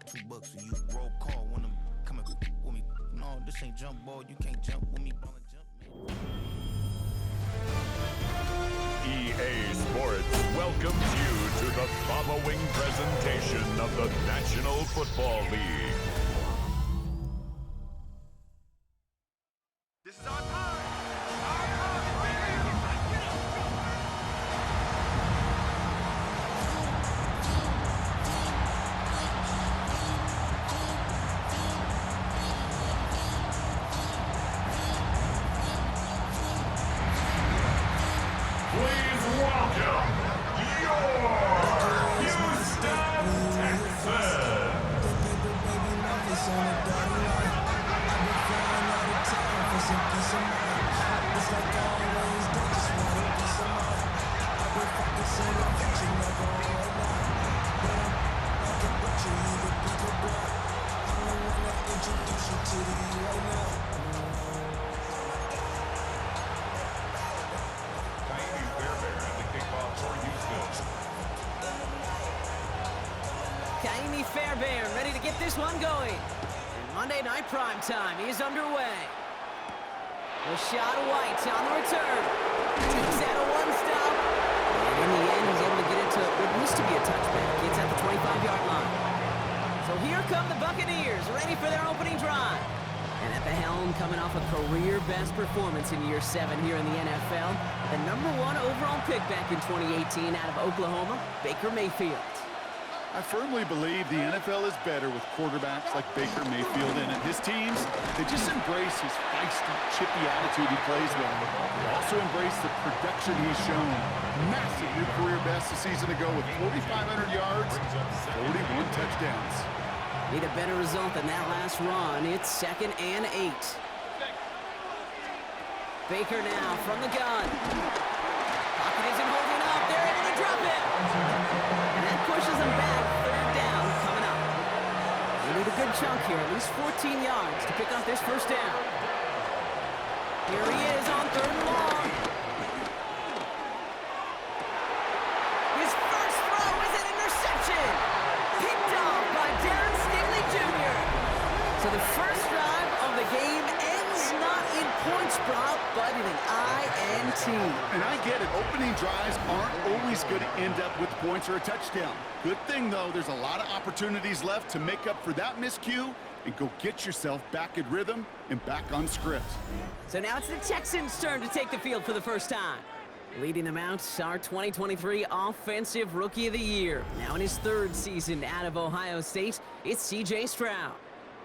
$2 and you roll call when I'm coming with me. No, this ain't jump ball. You can't jump with me. EA Sports welcomes you to the following presentation of the National Football League. This is our time. Please welcome your Houston Texans. Kaimi Fairbairn ready to get this one going. And Monday Night Prime Time is underway. Rashad White on the return. Takes out a one-stop. And in the end, he's able to get it to what used to be a touchback. Gets at the 25-yard line. So here come the Buccaneers, ready for their opening drive. And at the helm, coming off a career-best performance in Year 7 here in the NFL, the #1 overall pick back in 2018 out of Oklahoma, Baker Mayfield. I firmly believe the NFL is better with quarterbacks like Baker Mayfield in it. His teams, they just embrace his feisty, chippy attitude he plays with. They also embrace the production he's shown. Massive new career best a season ago with 4,500 yards, 41 touchdowns. Need a better result than that last run. It's 2nd and 8. Baker now from the gun. Pocket isn't holding up. They're able to drop it. And that pushes them back. 3rd down coming up. They need a good chunk here, at least 14 yards to pick up this first down. Here he is on 3rd and long. His first throw is an interception. Picked off by Darren Stingley Jr. So the first drive of the game ends not in points prop, but in an INT. And I get it, opening drives aren't always going to end up with points or a touchdown. Good thing, though, there's a lot of opportunities left to make up for that miscue and go get yourself back in rhythm and back on script. So now it's the Texans' turn to take the field for the first time. Leading them out, our 2023 Offensive Rookie of the Year. Now in his 3rd season out of Ohio State, it's C.J. Stroud.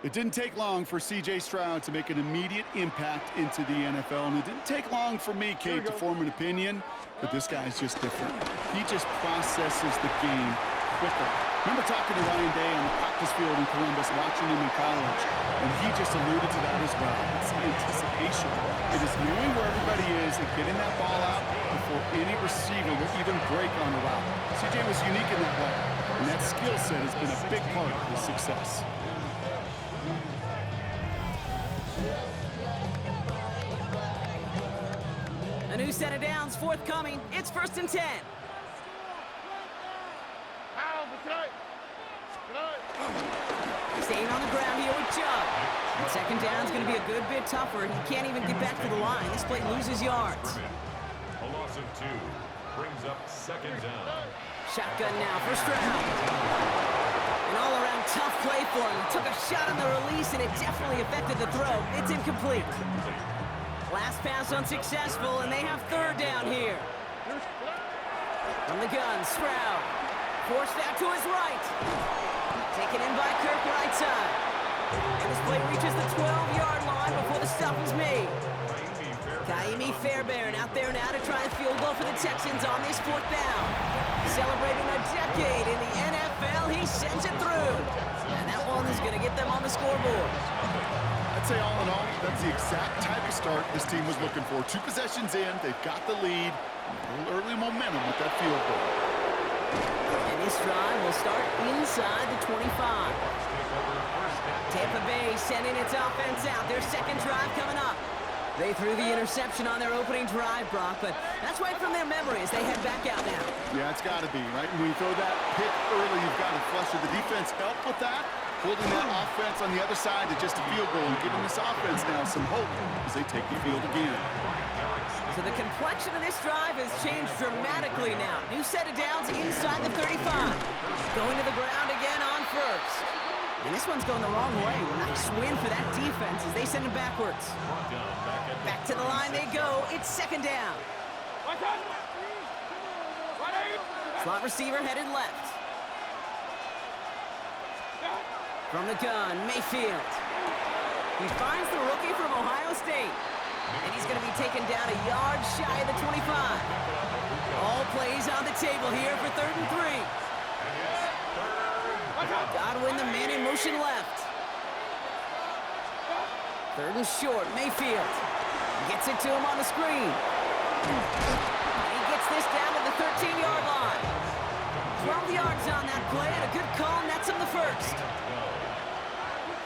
It didn't take long for C.J. Stroud to make an immediate impact into the NFL, and it didn't take long for me, Kate, to form an opinion, but this guy's just different. He just processes the game quicker. Remember talking to Ryan Day on the practice field in Columbus, watching him in college, and he just alluded to that as well. It's the anticipation. It is knowing where everybody is and getting that ball out before any receiver will even break on the route. C.J. was unique in that way, and that skill set has been a big part of his success. A new set of downs forthcoming. It's 1st and 10. Staying on the ground here with Chubb. And 2nd down's going to be a good bit tougher. He can't even get back to the line. This play loses yards. A loss of 2 brings up 2nd down. Shotgun now for Stroud. An all-around tough play for him. He took a shot on the release, and it definitely affected the throw. It's incomplete. Last pass unsuccessful, and they have 3rd down here. From the gun, Stroud. Forced out to his right. Taken in by Kirk right side. And this play reaches the 12-yard line before the stop is made. Kaimi Fairbairn out there now to try a field goal for the Texans on this 4th down. Celebrating a decade in the NFL, he sends it through. And that one is going to get them on the scoreboard. I'd say all in all, that's the exact type of start this team was looking for. 2 possessions in, they've got the lead, and a little early momentum with that field goal. And this drive will start inside the 25. Tampa Bay sending its offense out. Their 2nd drive coming up. They threw the interception on their opening drive, Brock, but that's right from their memory as they head back out now. Yeah, it's got to be, right? When you throw that pick early, you've got to flush it. The defense helped with that. holding that offense on the other side to just a field goal and giving this offense now some hope as they take the field again. So the complexion of this drive has changed dramatically now. New set of downs inside the 35. Going to the ground again on first. And this one's going the wrong way. Nice win for that defense as they send him backwards. Back to the line they go. It's second down. Slot receiver headed left. From the gun, Mayfield. He finds the rookie from Ohio State. And he's going to be taken down a yard shy of the 25. All plays on the table here for 3rd and 3. Godwin, the man in motion left. 3rd and short, Mayfield. Gets it to him on the screen. He gets this down to the 13-yard line. 12 yards on that play, and a good call nets him the first.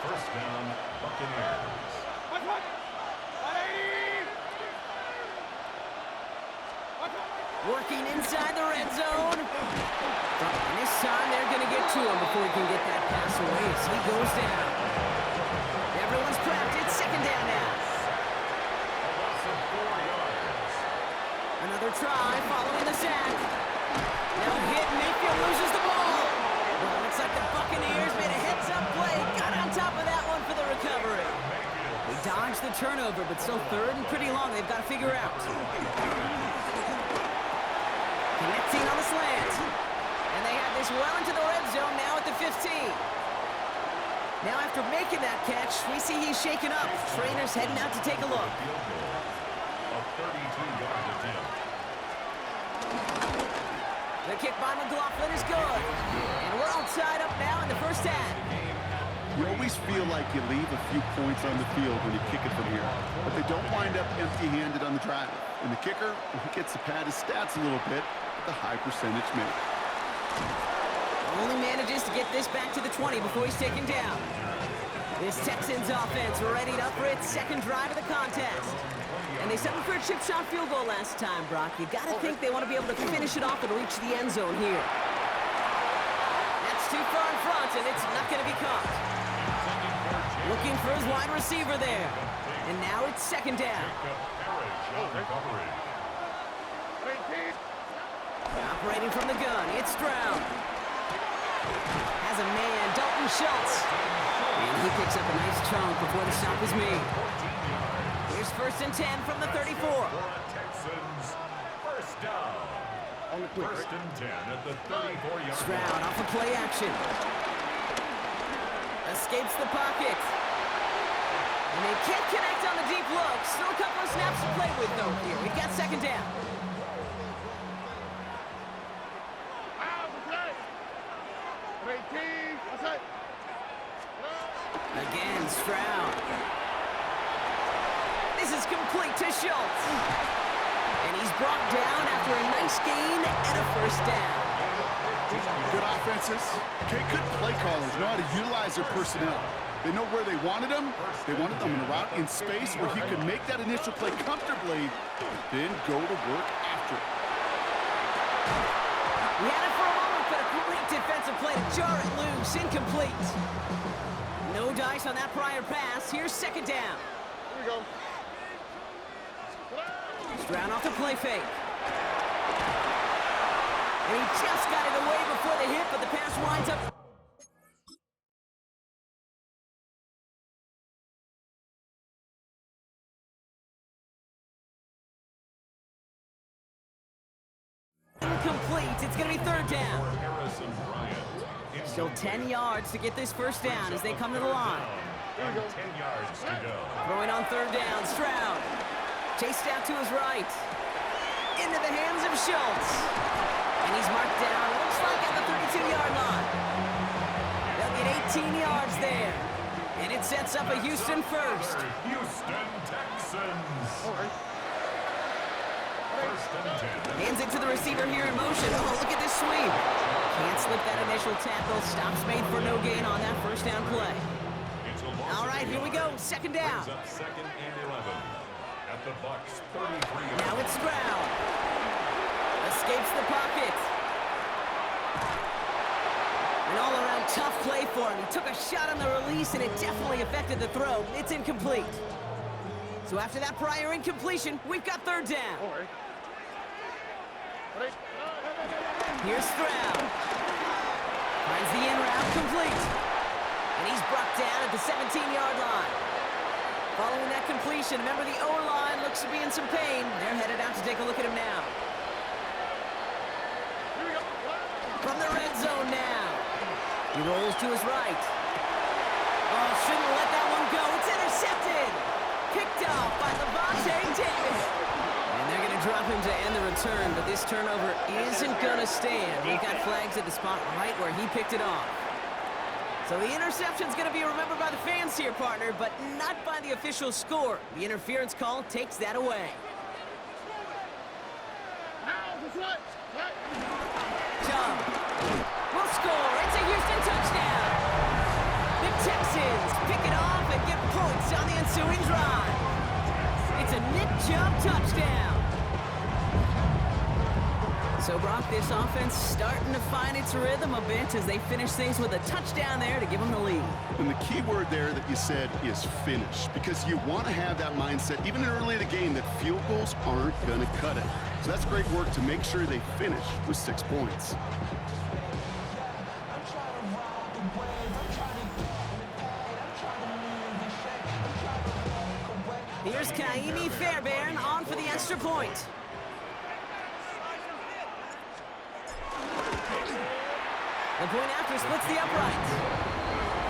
First down, Buccaneers. Working inside the red zone. And this time they're going to get to him before he can get that pass away as he goes down. Everyone's prepped. It's second down now. Another try following the sack. Now hit. Mayfield loses the ball. Well, it looks like the Buccaneers made a heads-up play. Got on top of that one for the recovery. They dodged the turnover, but still 3rd and pretty long. They've got to figure out. Connecting on the slant. And they have this well into the red zone now at the 15. Now after making that catch, we see he's shaken up. Trainer's heading out to take a look. A 32-yard attempt. The kick by McLaughlin is good. And we're all tied up now in the first half. You always feel like you leave a few points on the field when you kick it from here, but they don't wind up empty-handed on the drive. And the kicker, he gets to pad his stats a little bit with the high percentage make. Only manages to get this back to the 20 before he's taken down. This Texans offense readied up for its second drive of the contest. And they settled for a chip shot field goal last time, Brock. You gotta think they want to be able to finish it off and reach the end zone here. That's too far in front, and it's not going to be caught. Looking for his wide receiver there. And now it's second down. Operating from the gun, it's Stroud. Has a man, Dalton Schultz. And he picks up a nice chunk before the stop is made. Here's 1st and 10 from the 34. Texans, first down. First and 10 at the 34-yard line. Stroud off of play action. Escapes the pocket. And they can't connect on the deep look. Still a couple of snaps to play with, though, here. We've got second down. Again, Stroud. This is complete to Schultz. And he's brought down after a nice gain and a first down. Good offenses. Okay, good play callers know how to utilize their personnel. They know where they wanted them. They wanted them in a route in space where he could make that initial play comfortably, then go to work after it. We had it for a moment, but a great defensive play to jar it loose. Incomplete. No dice on that prior pass. Here's second down. Here we go. Stroud off the play fake. And he just got it away before the hit, but the pass winds up. Incomplete. It's going to be third down. Still 10 yards to get this first down as they come to the line. 10 yards to go. Throwing on third down, Stroud. Chased out to his right. Into the hands of Schultz. And he's marked down, looks like at the 32-yard line. They'll get 18 yards there. And it sets up a Houston first. Houston Texans. First and 10. Hands it to the receiver here in motion. Oh, look at this sweep. Can't slip that initial tackle. Stops made for no gain on that first down play. All right, here we go. Second down. Second and 11. At the Bucs 33. Now it's Stroud. Escapes the pocket. An all-around Tough play for him. He took a shot on the release, and it definitely affected the throw. It's incomplete. So after that prior incompletion, we've got third down. Here's Stroud. Finds the in route complete. And he's brought down at the 17-yard line. Following that completion, remember the O-line looks to be in some pain. They're headed out to take a look at him now. From the red zone now. He rolls to his right. Oh, shouldn't let that one go. It's intercepted. Picked off by Levante Davis. And they're going to drop him to end the return, but this turnover isn't going to stand. We've got flags at the spot right where he picked it off. So the interception's going to be remembered by the fans here, partner, but not by the official score. The interference call takes that away. Chubb will score. It's a Houston touchdown. The Texans pick it off and get points on the ensuing drive. It's a Nick Chubb touchdown. So, Brock, this offense starting to find its rhythm a bit as they finish things with a touchdown there to give them the lead. And the key word there that you said is finish, because you want to have that mindset, even early in the game, that field goals aren't going to cut it. So that's great work to make sure they finish with 6 points. Here's Kaimi Fairbairn on for the extra point. The point after splits the upright.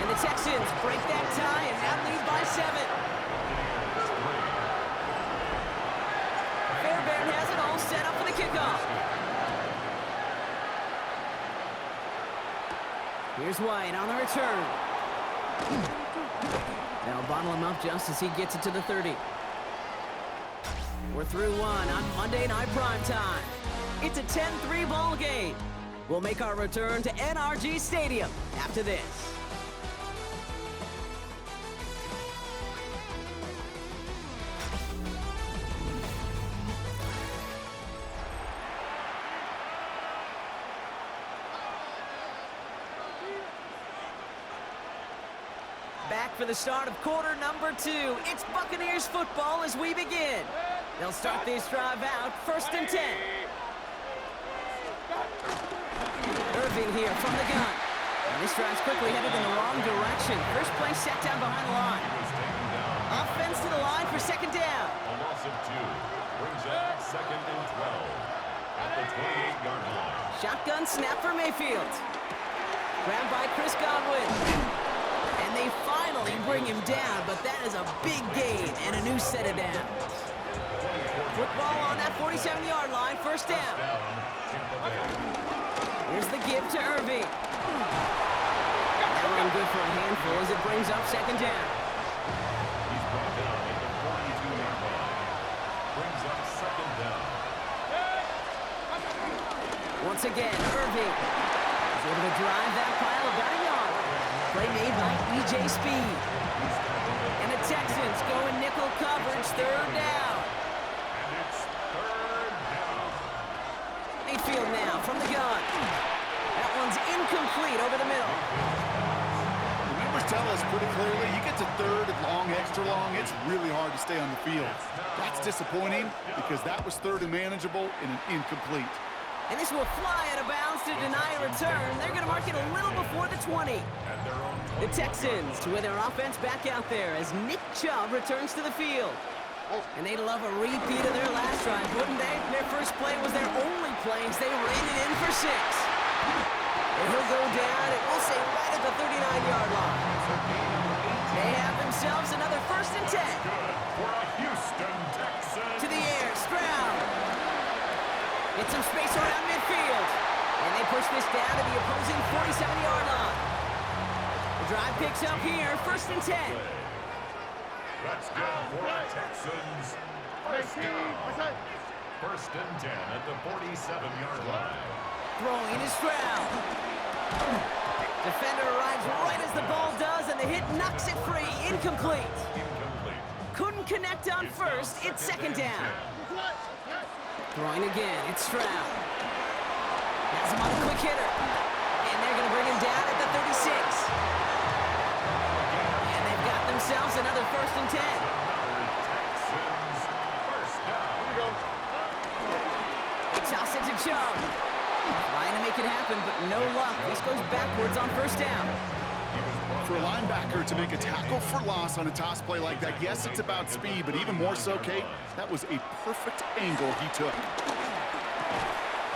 And the Texans break that tie and now lead by 7. Fairbairn has it all set up for the kickoff. Here's White on the return. They'll bottle him up just as he gets it to the 30. We're through one on Monday Night Primetime. It's a 10-3 ball game. We'll make our return to NRG Stadium after this. Back for the start of quarter number 2. It's Buccaneers football as we begin. They'll start this drive out, 1st and 10. Irving here from the gun. And this drive's quickly headed in the wrong direction. First play set down behind the line. Offense to the line for 2nd down. A loss of 2 brings up 2nd and 12 at the 28-yard line. Shotgun snap for Mayfield. Grabbed by Chris Godwin. And they finally bring him down, but that is a big gain and a new set of downs. Football on that 47-yard line, 1st down. Here's the give to Irving. That one good for a handful as it brings up 2nd down. He's brought down at the 42-yard line. Brings up 2nd down. Once again, Irving is able to drive that pile about a yard. Play made by E.J. Speed. And the Texans go in nickel coverage, 3rd down. And it's 3rd down. Mayfield now from the gun. That one's incomplete over the middle. The numbers tell us pretty clearly, you get to 3rd and long, extra long, it's really hard to stay on the field. That's disappointing because that was 3rd and manageable and an incomplete. And this will fly out of bounds to deny a return. They're going to mark it a little before the 20. The Texans with their offense back out there as Nick Chubb returns to the field. And they'd love a repeat of their last drive, wouldn't they? Their first play was their only play as they ran it in for 6. And he'll go down, and we'll say right at the 39-yard line. They have themselves another 1st and 10. For a Houston Texans. To the air, Stroud. Get some space around midfield. And they push this down to the opposing 47-yard line. The drive picks up here, 1st and 10. That's good for the Texans. 1st down. 1st and 10 at the 47-yard line. Throwing is Stroud. Defender arrives right as the ball does, and the hit knocks it free. Incomplete. Incomplete. Couldn't connect on 1st. It's 2nd down. Throwing again. It's Stroud. Has him on a quick hitter. And they're going to bring him down at the 36. themselves another 1st and 10. Texans, first down. They toss it to Chubb. Trying to make it happen, but no luck. This goes backwards on 1st down. For a linebacker to make a tackle for loss on a toss play like that, yes, it's about speed, but even more so, Kate, that was a perfect angle he took.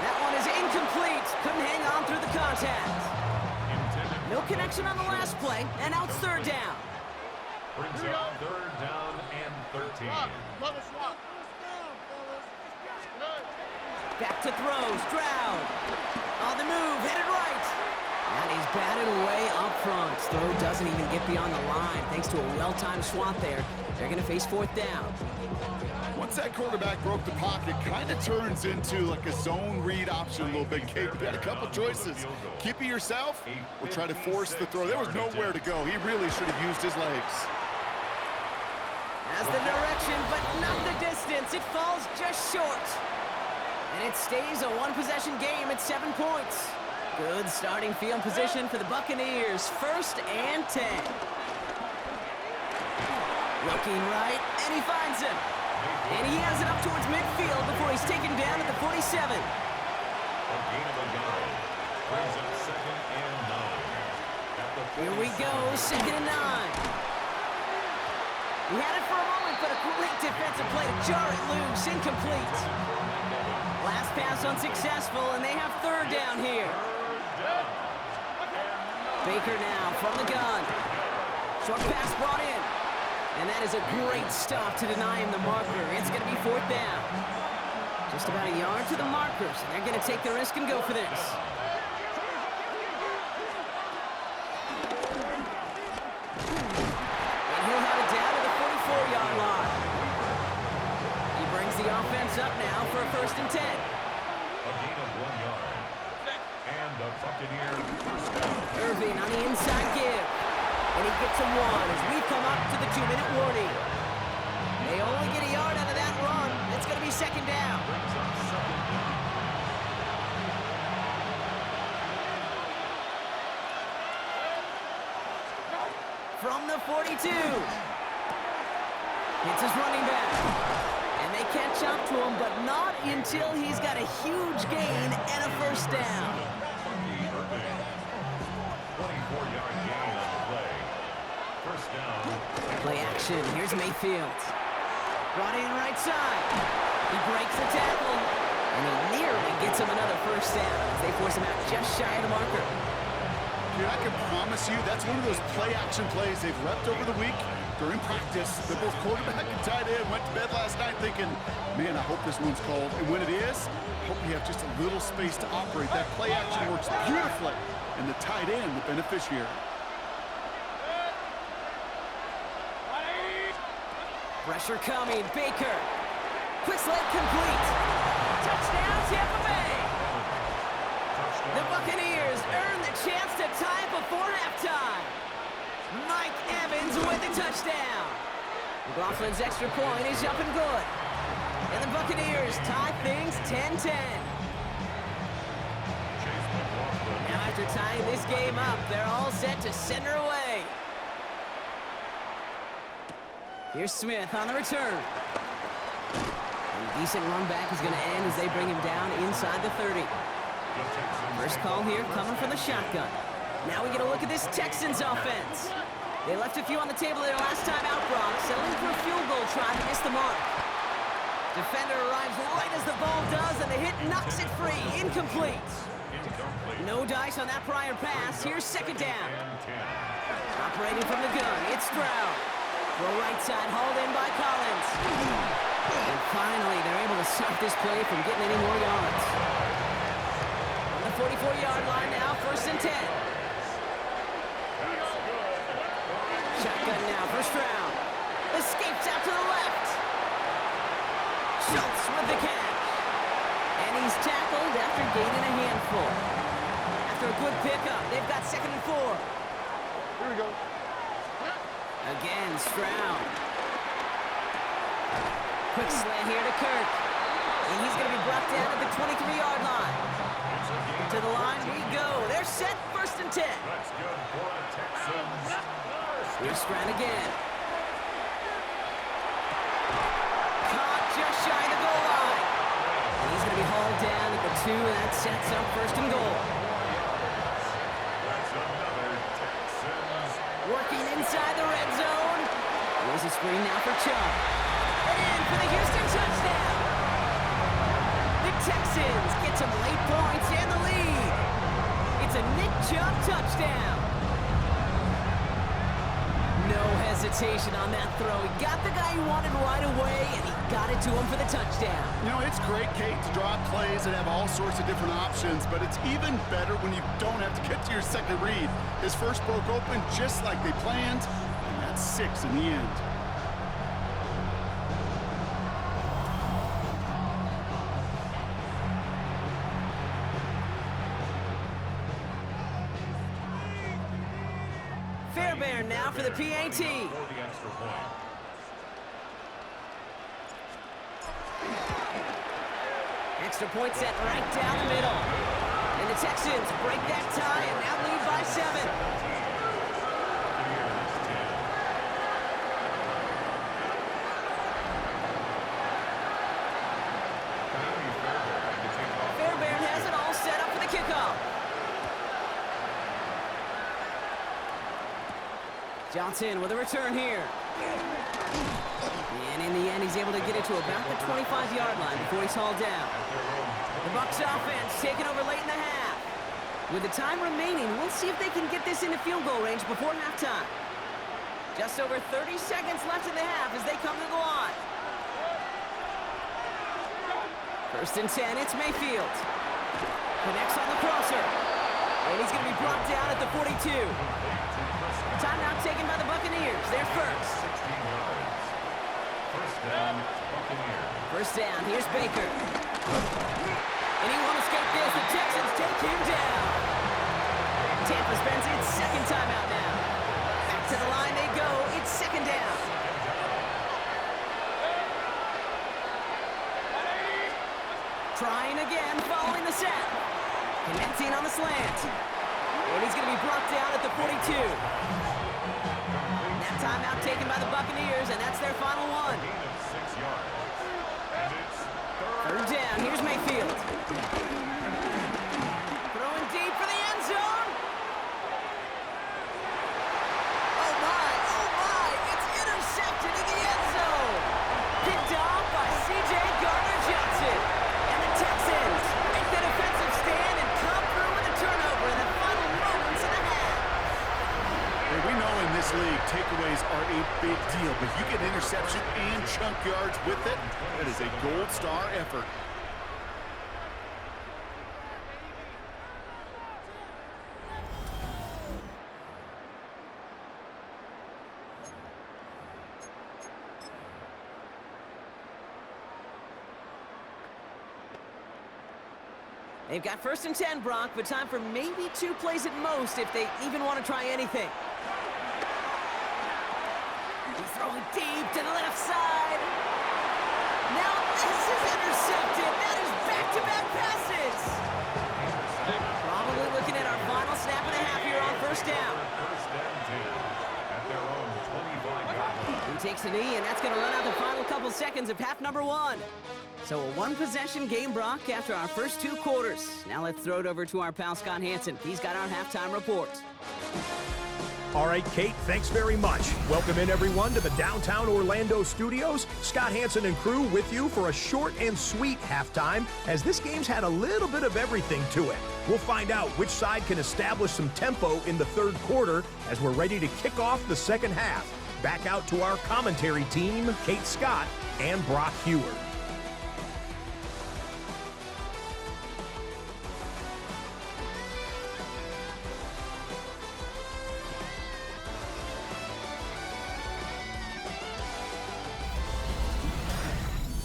That one is incomplete. Couldn't hang on through the contact. No connection on the last play, and now it's 3rd down. Brings up 3rd down and 13. Back to throw, Stroud. On the move, headed right. And he's batted away up front. Throw doesn't even get beyond the line. Thanks to a well-timed swat there, they're going to face 4th down. Once that quarterback broke the pocket, kind of turns into like a zone read option a little bit, Kate. You got a couple choices. Keep it yourself or try to force the throw. There was nowhere to go. He really should have used his legs. Has the direction, but not the distance. It falls just short. And it stays a 1-possession game at 7 points. Good starting field position for the Buccaneers. 1st and 10. Looking right, and he finds him. And he has it up towards midfield before he's taken down at the 47. A gain of a yard. Brings up 2nd and 9. Here we go, 2nd and 9. He had it for a moment, but a great defensive play to jar it loose, incomplete. Last pass unsuccessful, and they have 3rd down here. Baker now from the gun. Short pass brought in. And that is a great stop to deny him the marker. It's going to be 4th down. Just about a yard to the markers. And they're going to take the risk and go for this. And he'll have it down to the 44-yard line. He brings the offense up now for a 1st and 10. A gain of 1 yard. And the Buccaneers first down. Irving on the inside give. And he gets a 1 as we come up to the 2-minute warning. They only get a yard out of that run. It's going to be 2nd down. Brings up 2nd down. From the 42. It's his running back. And they catch up to him, but not until he's got a huge gain and a 1st down. 24-yard gain on the play. First down. Play action. Here's Mayfield. Brought in right side. He breaks the tackle. And he nearly gets him another 1st down as they force him out just shy of the marker. Dude, I can promise you that's one of those play-action plays they've repped over the week during practice. The both quarterback and tight end went to bed last night thinking, man, I hope this one's called. And when it is, I hope we have just a little space to operate. That play-action works beautifully. And the tight end, the beneficiary. Pressure coming. Baker. Quick slant complete. Touchdown, Tampa Bay. The Buccaneers earn the chance to tie before halftime. Mike Evans with the touchdown. McLaughlin's extra point is up and good. And the Buccaneers tie things 10-10. Now after tying this game up, they're all set to send her away. Here's Smith on the return. And a decent run back is going to end as they bring him down inside the 30. First call here coming from the shotgun. Now we get a look at this Texans offense. They left a few on the table their last time out, Brock, settling for a field goal try to miss the mark. Defender arrives right as the ball does, and the hit knocks it free. Incomplete. No dice on that prior pass. Here's 2nd down. Operating from the gun, it's Stroud. Throw right side, hauled in by Collins. And finally, they're able to stop this play from getting any more yards. On the 44-yard line now, 1st and 10. Shotgun now for Stroud. Escapes out to the left. Schultz with the catch. And he's tackled after gaining a handful. After a good pickup, they've got 2nd and 4. Here we go. Again, Stroud. Quick slant here to Kirk. And he's going to be brought down at the 23-yard line. To the line we go. They're set, 1st and 10. That's good for the Texans. Here's Stroud again. 2, and that sets up first and goal. That's another Texans. Working inside the red zone. Here's a screen now for Chubb. And in for the Houston touchdown. The Texans get some late points and the lead. It's a Nick Chubb touchdown. No hesitation on that throw. He got the guy he wanted right away, and he got it to him for the touchdown. You know, it's great, Kate, to draw plays and have all sorts of different options, but it's even better when you don't have to get to your second read. His first broke open just like they planned, and that's 6 in the end. Fairbairn now for the PAT. For the extra point. Extra point set right down the middle. And the Texans break that tie and now lead by 7. Fairbairn has it all set up for the kickoff. Johnson with a return here. And in the end, he's able to get it to about the 25-yard line before he's hauled down. The Bucs offense taking over late in the half. With the time remaining, we'll see if they can get this into field goal range before halftime. Just over 30 seconds left in the half as they come to the line. First and 10, it's Mayfield. Connects on the crosser. And he's going to be brought down at the 42. Timeout taken by the Buccaneers. They're first. 16 yards. First down, Buccaneers. First down, here's Baker. And he won't escape this. The Texans take him down. Tampa spends its second timeout now. Back to the line they go. It's second down. Trying again, following the set. Connecting on the slant. And he's going to be brought down at the 42. That timeout taken by the Buccaneers, and that's their final one. Gain of 6 yards. And it's Third down, here's Mayfield. Throwing deep for the end zone. Oh my, it's intercepted in the end zone. Picked off by C.J. Gardner-Johnson. And the Texans make the defensive stand and come through with a turnover in the final moments of the half. Hey, we know in this league, takeaways are a big deal, but you get interception and chunk yards with it. That is a gold star effort. They've got first and 10, Brock, but time for maybe 2 plays at most if they even want to try anything. He's throwing deep to the left side. Now this is intercepted. That is back-to-back passes. Probably looking at our final snap and a half here on first down. first and 10 at their own 25-yard line. He takes a knee, and that's going to run out the final couple seconds of half number 1. So a one-possession game, Brock, after our first 2 quarters. Now let's throw it over to our pal Scott Hansen. He's got our halftime report. All right, Kate, thanks very much. Welcome in, everyone, to the downtown Orlando studios. Scott Hansen and crew with you for a short and sweet halftime, as this game's had a little bit of everything to it. We'll find out which side can establish some tempo in the third quarter as we're ready to kick off the second half. Back out to our commentary team, Kate Scott and Brock Heward.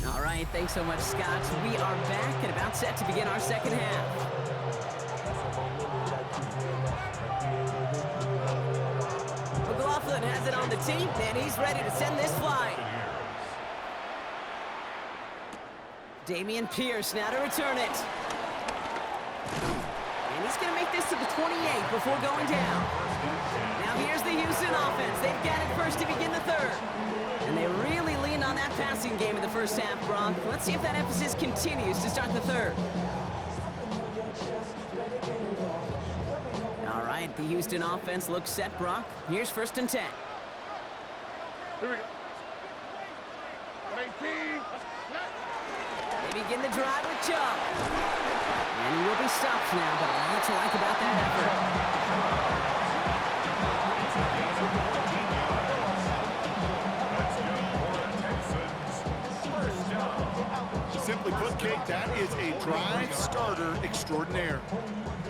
All right, thanks so much, Scott. We are back and about set to begin our second half. McLaughlin has it on the tee, and he's ready to send this flying. Dameon Pierce now to return it. And he's going to make this to the 28 before going down. Now here's the Houston offense. They've got it first to begin the third. And they really leaned on that passing game in the first half, Brock. Let's see if that emphasis continues to start the third. The Houston offense looks set, Brock. Here's 1st and 10. Here we go. 18. They begin the drive with Chubb. And he will be stopped now, but a lot to like about that effort. Simply put, Kate, that is a drive starter extraordinaire.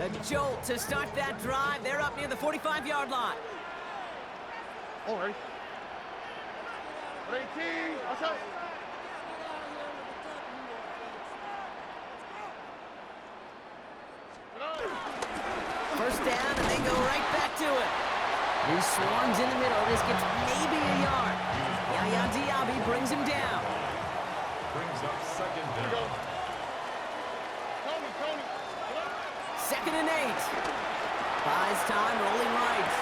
A jolt to start that drive. They're up near the 45-yard line. All right. 18. Outside. First down, and they go right back to it. He swarms in the middle. This gets maybe a yard. Yaya Diaby brings him down. Brings up 2nd down. Tony. 2nd and 8. Buys time, rolling right.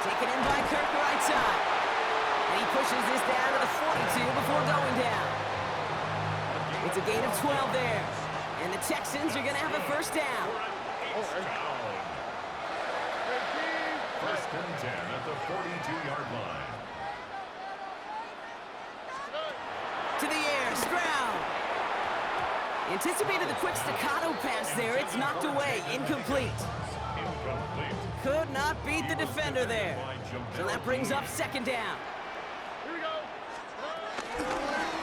Taken in by Kirk, right side. And he pushes this down to the 42 before going down. It's a gain of 12 there. And the Texans are going to have a first down. First and 10 at the 42-yard line. To the air, Stroud. Anticipated the quick staccato pass there. It's knocked away, incomplete. Could not beat the defender there. So that brings up 2nd down. Here we go.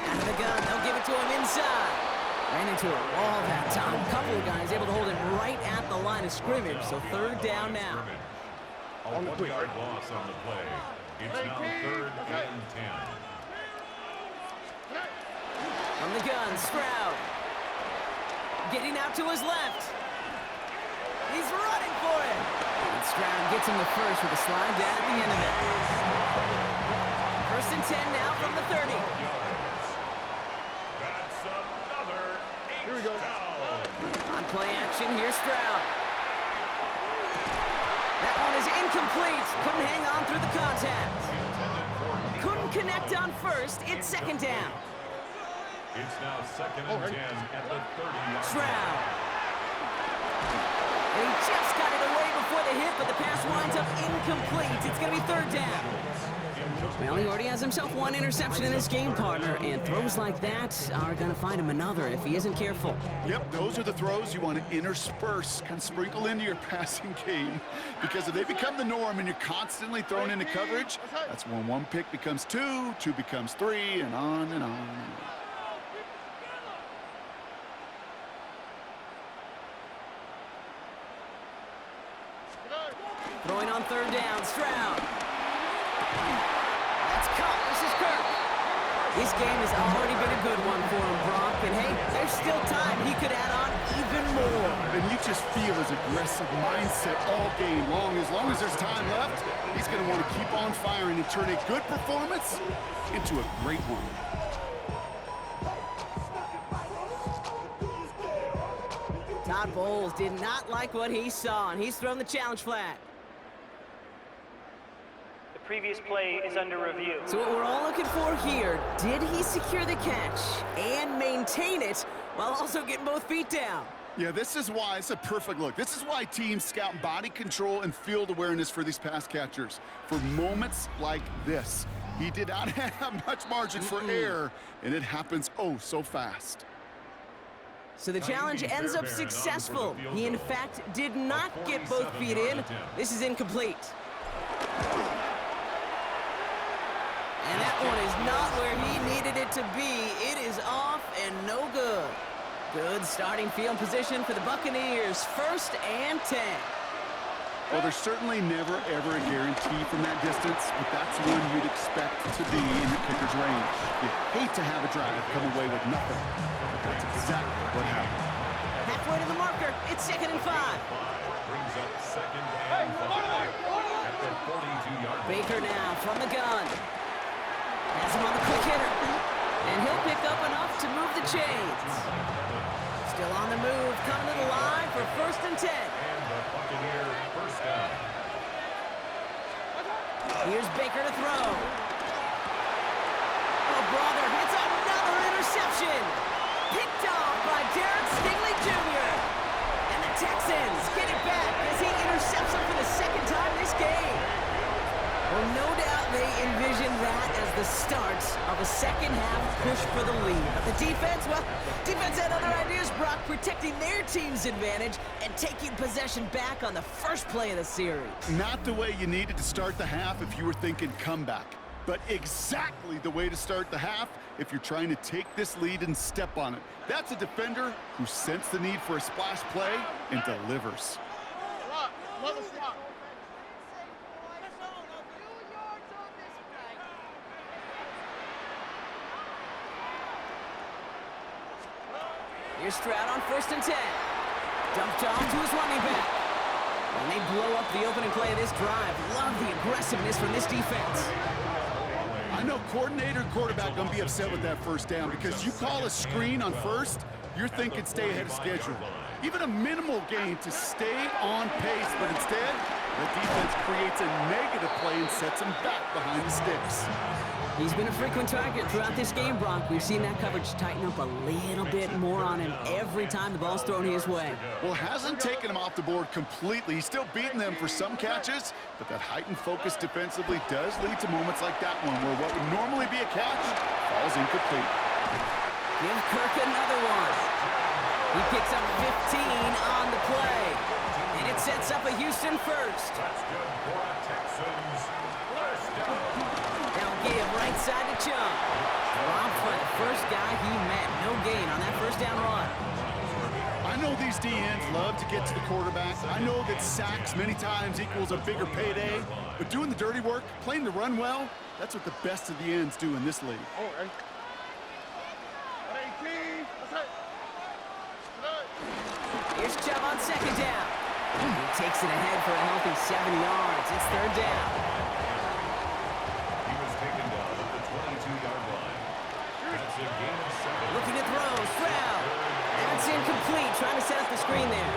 Out of the gun, they'll give it to him inside. Ran into a wall that time. A couple of guys able to hold him right at the line of scrimmage. So 3rd down now. A 1-yard loss on the play. It's now 3rd and 10. From the gun, Stroud. Getting out to his left. He's running for it. And Stroud gets him the first with a slide down at the end of it. 1st and 10 now from the 30. That's another Here we go. On play action, here's Stroud. That one is incomplete. Couldn't hang on through the contact. Couldn't connect on first. It's 2nd down. It's now 2nd and 10 at the 30-yard Stroud. And he just got it away before the hit, but the pass winds up incomplete. It's going to be 3rd down. Well, he already has himself 1 interception in his game, partner, and throws like that are going to find him another if he isn't careful. Yep, those are the throws you want to intersperse, kind of sprinkle into your passing game. Because if they become the norm and you're constantly thrown into coverage, that's when 1 pick becomes 2, 2 becomes 3, and on and on. Throwing on 3rd down, Stroud. That's caught. This is Kirk. This game has already been a good one for him, Brock. And hey, there's still time. He could add on even more. And you just feel his aggressive mindset all game long. As long as there's time left, he's going to want to keep on firing and turn a good performance into a great one. Todd Bowles did not like what he saw, and he's thrown the challenge flag. The previous play is under review. So what we're all looking for here, did he secure the catch and maintain it while also getting both feet down? Yeah, this is why it's a perfect look. This is why teams scout body control and field awareness for these pass catchers. For moments like this, he did not have much margin for error, and it happens oh so fast. So the challenge ends up successful. He, in fact, did not get both feet in. This is incomplete. And that one is not where he needed it to be. It is off and no good. Good starting field position for the Buccaneers. 1st and 10. Well, there's certainly never, ever a guarantee from that distance, but that's one you'd expect to be in the kicker's range. You hate to have a drive come away with nothing, but that's exactly what happened. Halfway to the marker. It's 2nd and 5. Brings up 2nd and 5 at the 42-yard line. Baker now from the gun. Has him on the quick hitter. And he'll pick up enough to move the chains. Still on the move, coming to the line for 1st and 10. And the Buccaneer first down. Here's Baker to throw. Oh, brother, it's another interception. Picked off by Derek Stingley Jr. And the Texans get it back as he intercepts him for the second time this game. Well, no doubt they envisioned that as the start of a second-half push for the lead. But the defense, well, defense had other ideas, Brock, protecting their team's advantage and taking possession back on the first play of the series. Not the way you needed to start the half if you were thinking comeback, but exactly the way to start the half if you're trying to take this lead and step on it. That's a defender who sensed the need for a splash play and delivers. Here's Stroud on 1st and 10. Dumped off to his running back. And they blow up the opening play of this drive. Love the aggressiveness from this defense. I know coordinator and quarterback going to be upset with that first down because you call a screen on first, you're thinking stay ahead of schedule. Even a minimal gain to stay on pace, but instead, the defense creates a negative play and sets him back behind the sticks. He's been a frequent target throughout this game, Brock. We've seen that coverage tighten up a little bit more on him every time the ball's thrown his way. Well, hasn't taken him off the board completely. He's still beating them for some catches, but that heightened focus defensively does lead to moments like that one where what would normally be a catch falls incomplete. Give Kirk another one. He picks up 15 on the play, and it sets up a Houston first. That's good for the Texans. First down. Give right side to Chung. Dropped for the first guy he met. No gain on that first down run. I know these D-ends love to get to the quarterback. I know that sacks many times equals a bigger payday, but doing the dirty work, playing the run well, that's what the best of the ends do in this league. Here's Chubb on 2nd down. He takes it ahead for a healthy 7 yards. It's 3rd down. Looking to throw, Stroud. That's incomplete, trying to set up the screen there.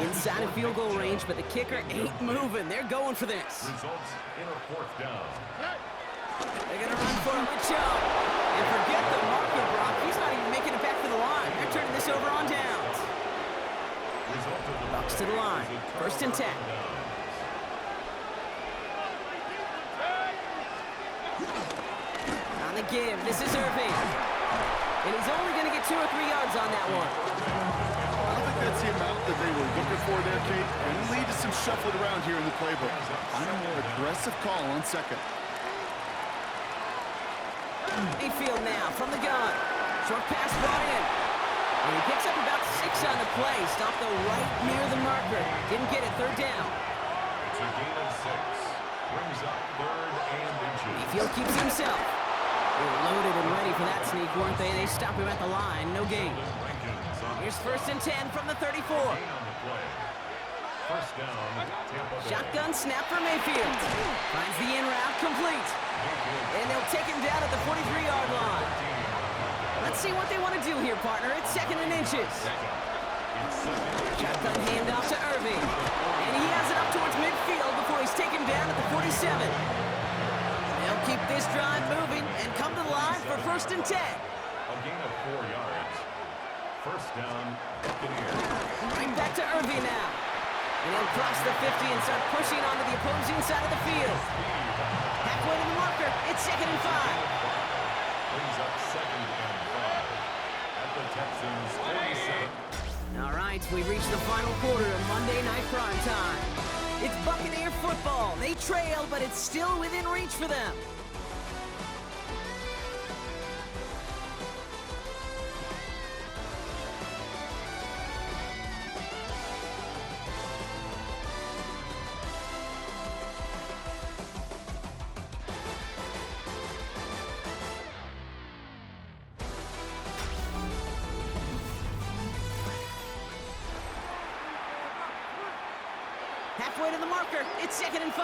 Inside of field goal range, but the kicker ain't moving. They're going for this. Results in a 4th down. They're going to run for him with Chubb. And forget the marker, Brock. He's not even making it back to the line. They're turning this over on downs. Bucks to the line. 1st and 10. On the give, this is Irving. And he's only going to get 2 or 3 yards on that one. I don't think that's the amount that they were looking for there, Kate. And lead to some shuffling around here in the playbook. I'm a more aggressive call on 2nd. Mayfield now from the gun. Short pass brought in. And he picks up about 6 on the play. Stopped though right near the marker. Didn't get it. 3rd down. It's a gain of 6. Brings up 3rd and inches. Mayfield keeps himself. They were loaded and ready for that sneak, weren't they? They stop him at the line. No gain. Here's 1st and 10 from the 34. First down, Tampa Bay. Shotgun snap for Mayfield. Finds the in route complete. And they'll take him down at the 43-yard line. Let's see what they want to do here, partner. It's 2nd and inches. Shotgun handoff to Irving. And he has it up towards midfield before he's taken down at the 47. They'll keep this drive moving and come to the line for 1st and 10. A gain of 4 yards. First down, Buccaneers. Right back to Irving now. And he'll cross the 50 and start pushing onto the opposing side of the field. Halfway to the marker, it's 2nd and 5. Brings up 2nd and 5. At the Texans, 47. All right, we've reached the final quarter of Monday Night Prime Time. It's Buccaneer football. They trail, but it's still within reach for them. Halfway to the marker, it's 2nd and 5.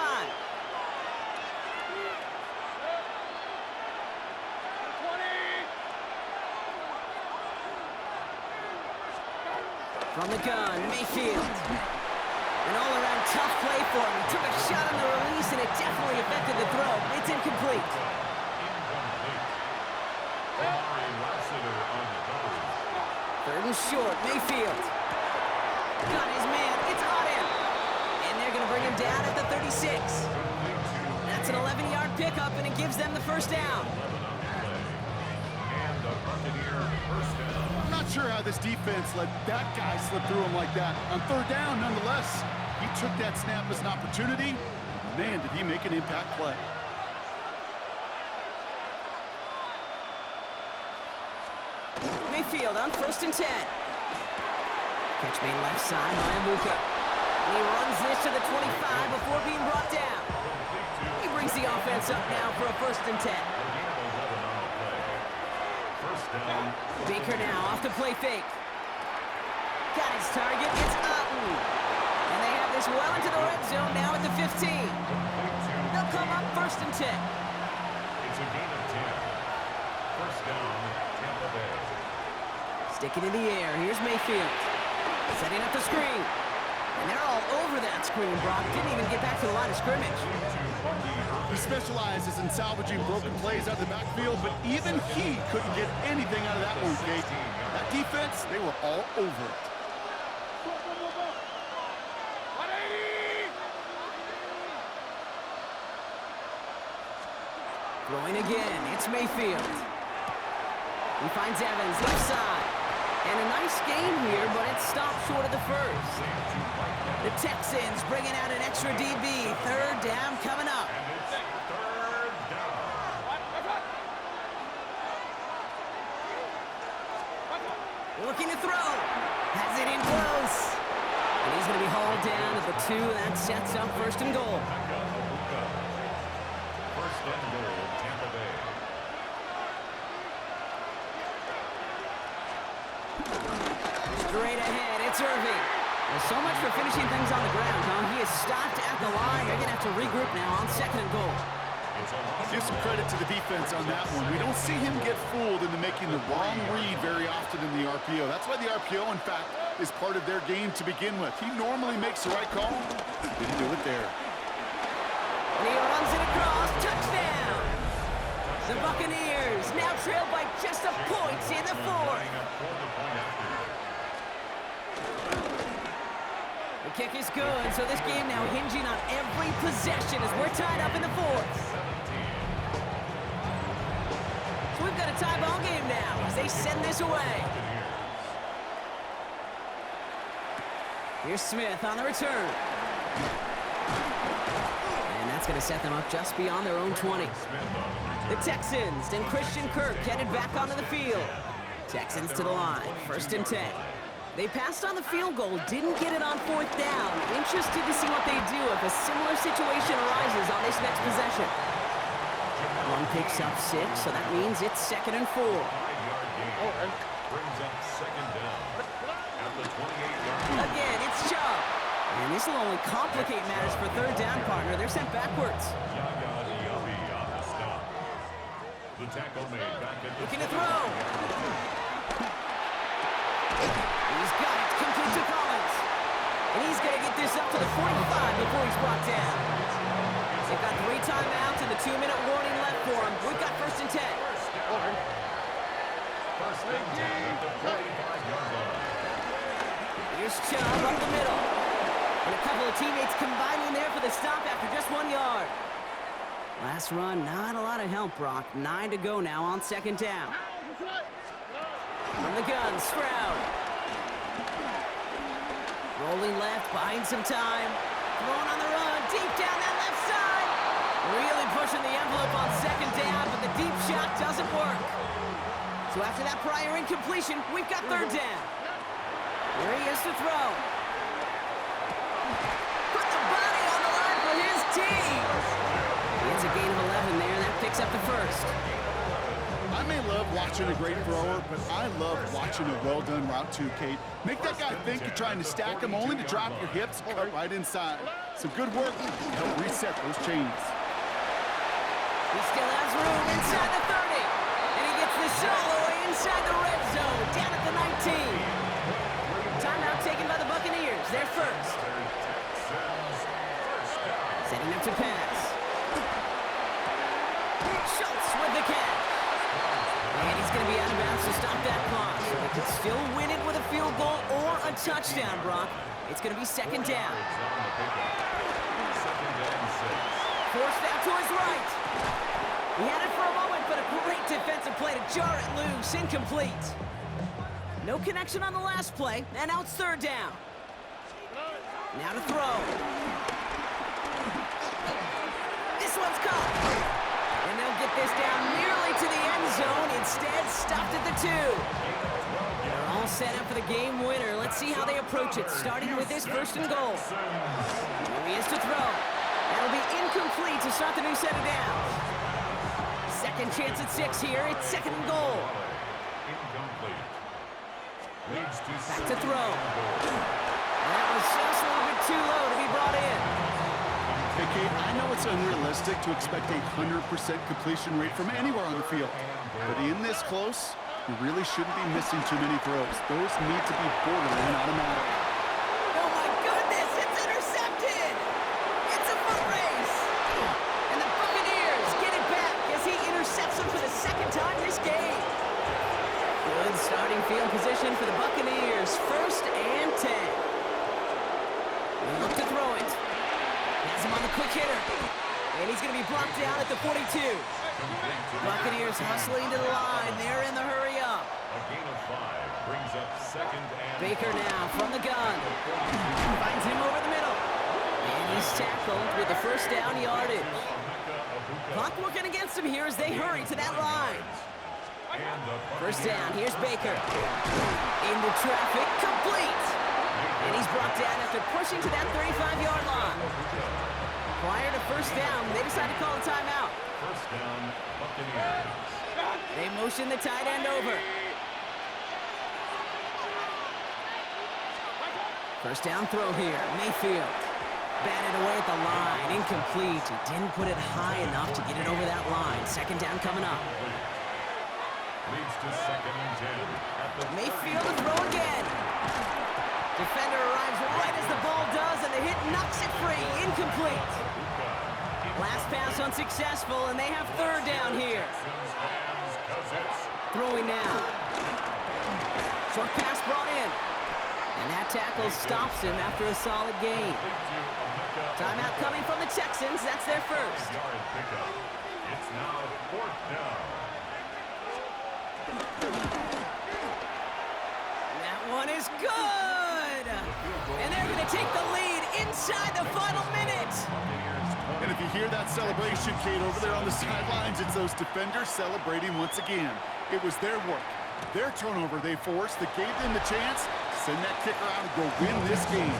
From the gun, Mayfield. An all-around tough play for him. He took a shot on the release, and it definitely affected the throw. It's incomplete. Third and short, Mayfield. Got his man. It's on him. And they're going to bring him down at the 36. That's an 11-yard pickup, and it gives them the first down. And the Buccaneer first down. I'm not sure how this defense let that guy slip through him like that. On third down, nonetheless, he took that snap as an opportunity. Man, did he make an impact play. Mayfield on 1st and 10. Catch made left side by Amuka. And he runs this to the 25 before being brought down. He brings the offense up now for a 1st and 10. First down. Baker now off the play fake. Got his target. It's Otten. And they have this well into the red zone now at the 15. They'll come up 1st and 10. It's a gain of 10. First down, Tampa Bay. Sticking in the air. Here's Mayfield. Setting up the screen. And they're all over that screen, Brock. Didn't even get back to the line of scrimmage. He specializes in salvaging broken plays out of the backfield, but even he couldn't get anything out of that one, Kate. That defense, they were all over it. Throwing again. It's Mayfield. He finds Evans left side. And a nice game here, but it stopped short of the first. The Texans bringing out an extra DB. Third down coming up. Third down. Looking to throw. Has it in close. And he's going to be hauled down at the 2. That sets up 1st and goal. First and goal, Tampa Bay. Straight ahead, it's Irving. Well, so much for finishing things on the ground, huh? He is stopped at the line. They're going to have to regroup now on 2nd and goal. Give some credit to the defense on that one. We don't see him get fooled into making the wrong read very often in the RPO. That's why the RPO, in fact, is part of their game to begin with. He normally makes the right call. Didn't do it there. And he runs it across. Touchdown! The Buccaneers now trail by just a point in the 4th. The kick is good, so this game now hinging on every possession as we're tied up in the 4th. So we've got a tie ball game now as they send this away. Here's Smith on the return. And that's going to set them up just beyond their own 20. The Texans and Christian Kirk headed back onto the field. Texans to the line, 1st and 10. They passed on the field goal, didn't get it on 4th down. Interested to see what they do if a similar situation arises on this next possession. One picks up 6, so that means it's 2nd and 4. Brings up 2nd down at the 28-yard line. Again, it's Chubb. And this will only complicate matters for 3rd down, partner. They're sent backwards. The tackle made back at the Looking to throw. He's got it, complete to Collins. And he's going to get this up to the 45 before he's brought down. They've got 3 timeouts and the 2-minute warning left for him. We've got 1st and 10. First and 10 at the 45-yard line. Here's Chubb up the middle. And a couple of teammates combining there for the stop after just 1 yard. Last run, not a lot of help, Brock. 9 to go now on 2nd down. From the gun, Stroud. Rolling left, buying some time. Throwing on the run, deep down that left side. Really pushing the envelope on 2nd down, but the deep shot doesn't work. So after that prior incompletion, we've got 3rd down. Here he is to throw. Put the body on the line for his team. It's a gain of 11 there, and that picks up the 1st. I may love watching a great thrower, but I love watching a well-done route too, Kate. Make that guy think you're trying to stack him only to drop your hips, cut right inside. Some good work to help reset those chains. He still has room inside the 30. And he gets the solo inside the red zone, down at the 19. Timeout taken by the Buccaneers. They're first. Setting up to pass. Schultz with the catch. And he's going to be out of bounds to stop that clock. So they could still win it with a field goal or a touchdown, Brock. It's going to be second down. Yards on the pickup. Second and 6. Forced out to his right. He had it for a moment, but a great defensive play to jar it loose. Incomplete. No connection on the last play, and now it's third down. Now to throw. This one's caught. And they'll get this down nearly to the end zone. Instead, stopped at the 2. They're all set up for the game winner. Let's see how they approach it, starting with this first and goal. Here he is to throw. That'll be incomplete to start the new set of downs. Second chance at 6 here. It's second and goal. Incomplete. Leads to Back to throw. That was just a little bit too low to be brought in. Hey, Kate, I know it's unrealistic to expect a 100% completion rate from anywhere on the field. But in this close, you really shouldn't be missing too many throws. Those need to be borderline automatic. Oh my goodness, it's intercepted! It's a foot race! And the Buccaneers get it back as he intercepts him for the second time this game. Good starting field position for the Buccaneers. First and 10. They look to throw it. Has him on the quick hitter. And he's going to be blocked down at the 42. Buccaneers hustling to the line. They're in the hurry up. a gain of 5 brings up second and Baker now from the gun. Finds him over the middle. And he's tackled with the first down yardage. Clock working against him here as they hurry to that line. First down, here's Baker. Into traffic, complete. And he's brought down after pushing to that 35-yard line. Prior to first down, they decided to call a timeout. First down, Buccaneers. They motion the tight end over. First down throw here, Mayfield. Batted away at the line, incomplete. He didn't put it high enough to get it over that line. Second down coming up. Leads to second and 10. Mayfield to throw again. Defender arrives right as the ball does, and the hit knocks it free. Incomplete. Last pass unsuccessful, and they have third down here. Throwing now. Short pass brought in. And that tackle stops him after a solid gain. Timeout coming from the Texans. That's their first. It's now fourth down. That one is good! And they're going to take the lead inside the final minute. And if you hear that celebration, Kate, over there on the sidelines, it's those defenders celebrating once again. It was their work, their turnover they forced that gave them the chance to send that kicker out and go win this game.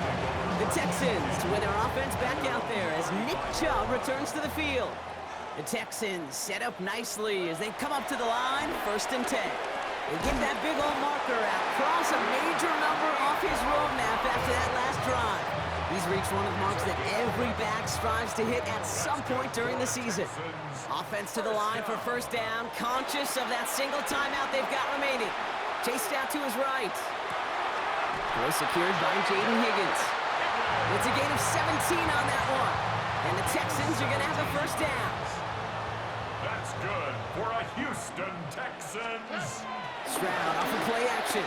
The Texans with their offense back out there as Nick Chubb returns to the field. The Texans set up nicely as they come up to the line, first and 10. They get that big old marker out, cross a major number off his roadmap after that last drive. He's reached one of the marks that every back strives to hit at some point during the season. Offense to the line for first down, conscious of that single timeout they've got remaining. Chased out to his right. Throw secured by Jaden Higgins. It's a gain of 17 on that one. And the Texans are going to have the first down. That's good for a Houston Texans. Stroud off of play action.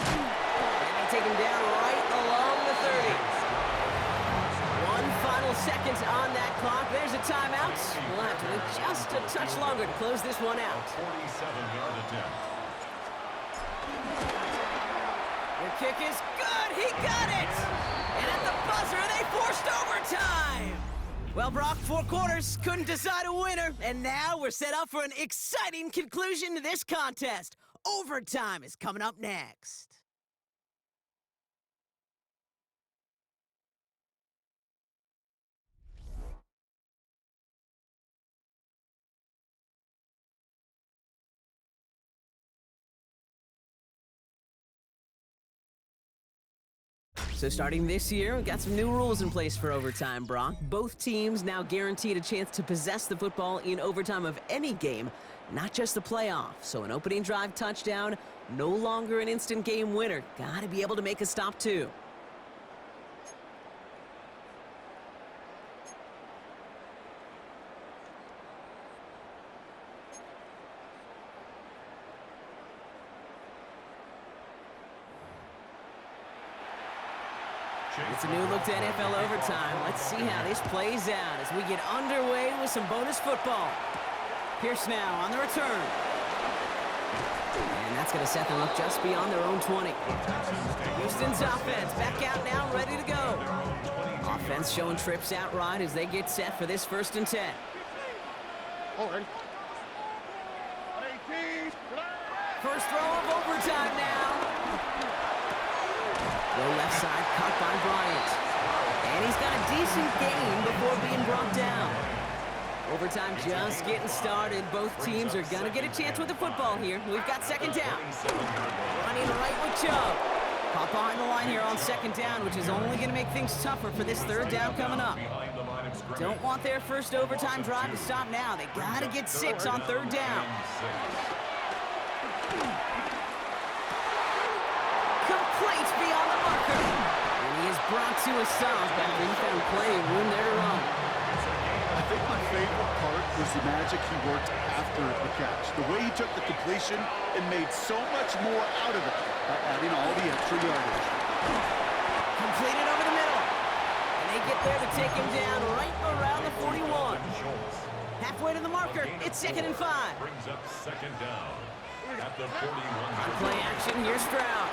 And they take him down right along the 30. One final seconds on that clock. There's a timeout. We'll have to wait just a touch longer to close this one out. 47-yard attempt. The kick is good. He got it. And at the buzzer, they forced overtime. Well, Brock, 4 quarters couldn't decide a winner, and now we're set up for an exciting conclusion to this contest. Overtime is coming up next. So starting this year, we've got some new rules in place for overtime, Brock. Both teams now guaranteed a chance to possess the football in overtime of any game, not just the playoff. So an opening drive touchdown, no longer an instant game winner. Gotta be able to make a stop too. It's a new look to NFL overtime. Let's see how this plays out as we get underway with some bonus football. Pierce now on the return. And that's going to set them up just beyond their own 20. Houston's offense back out now, ready to go. Offense showing trips out right as they get set for this 1st and 10. All right. 18. First throw of overtime now. Low left side, caught by Bryant. And he's got a decent gain before being brought down. Overtime just getting started. Both teams are going to get a chance with the football here. We've got 2nd down. Running right with Chubb. Pop behind the line here on 2nd down, which is only going to make things tougher for this 3rd down coming up. Don't want their first overtime drive to stop now. They got to get 6 on 3rd down. Complete beyond the marker. And he is brought to a stop after he found play and room there to run. I think my favorite part was the magic he worked after the catch. The way he took the completion and made so much more out of it by adding all the extra yardage. Completed over the middle. And they get there to take him down right around the 41. Halfway to the marker. It's 2nd and 5. Brings up 2nd down at the 41. Play action. Here's Stroud.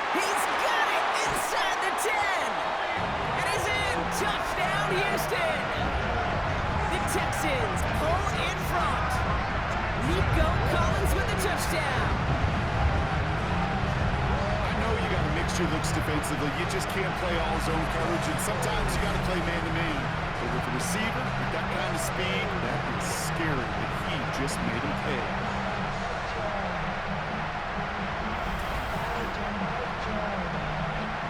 He's got it inside the 10. And he's in. Touchdown, Houston. The Texans pull in front. Nico Collins with the touchdown. I know you got to mix your looks defensively. You just can't play all zone coverage, and sometimes you got to play man-to-man. But with a receiver with that kind of speed, that is scary. But he just made him pay.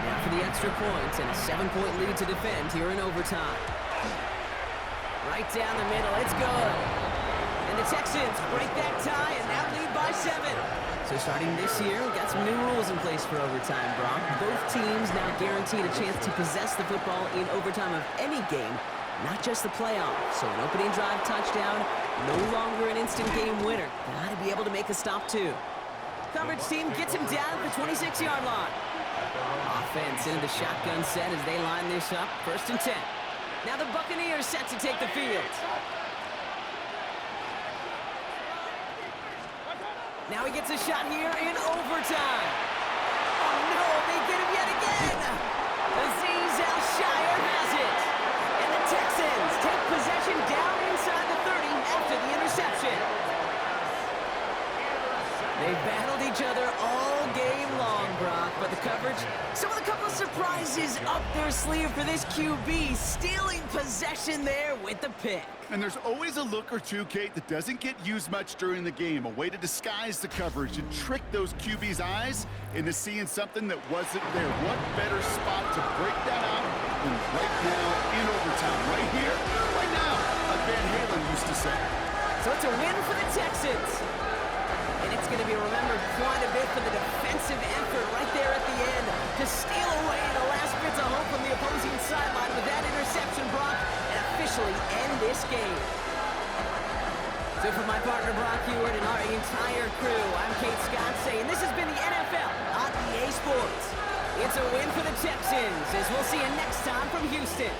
Now for the extra points and a 7-point lead to defend here in overtime. Right down the middle, it's good. And the Texans break that tie and now lead by 7. So starting this year, we've got some new rules in place for overtime, Brock. Both teams now guaranteed a chance to possess the football in overtime of any game, not just the playoffs. So an opening drive touchdown, no longer an instant game winner. Got to be able to make a stop, too. Coverage team gets him down at the 26-yard line. Offense into the shotgun set as they line this up. 1st and 10. Now the Buccaneers set to take the field. Now he gets a shot here in overtime. Oh no, they get him yet again. Azeez Al-Shire has it. And the Texans take possession down inside the 30 after the interception. They battled each other all game long, Brock, but the coverage, some of the couple of surprises up their sleeve for this QB, stealing possession there with the pick. And there's always a look or two, Kate, that doesn't get used much during the game. A way to disguise the coverage and trick those QB's eyes into seeing something that wasn't there. What better spot to break that out than right now in overtime? Right here, right now, like Van Halen used to say. So it's a win for the Texans. And it's going to be remembered quite a bit for the defensive effort right there at the end to steal away the last bits of hope from the opposing sideline with that interception, Brock, and officially end this game. So for my partner, Brock Hewitt, and our entire crew, I'm Kate Scott saying this has been the NFL on EA Sports. It's a win for the Texans, as we'll see you next time from Houston.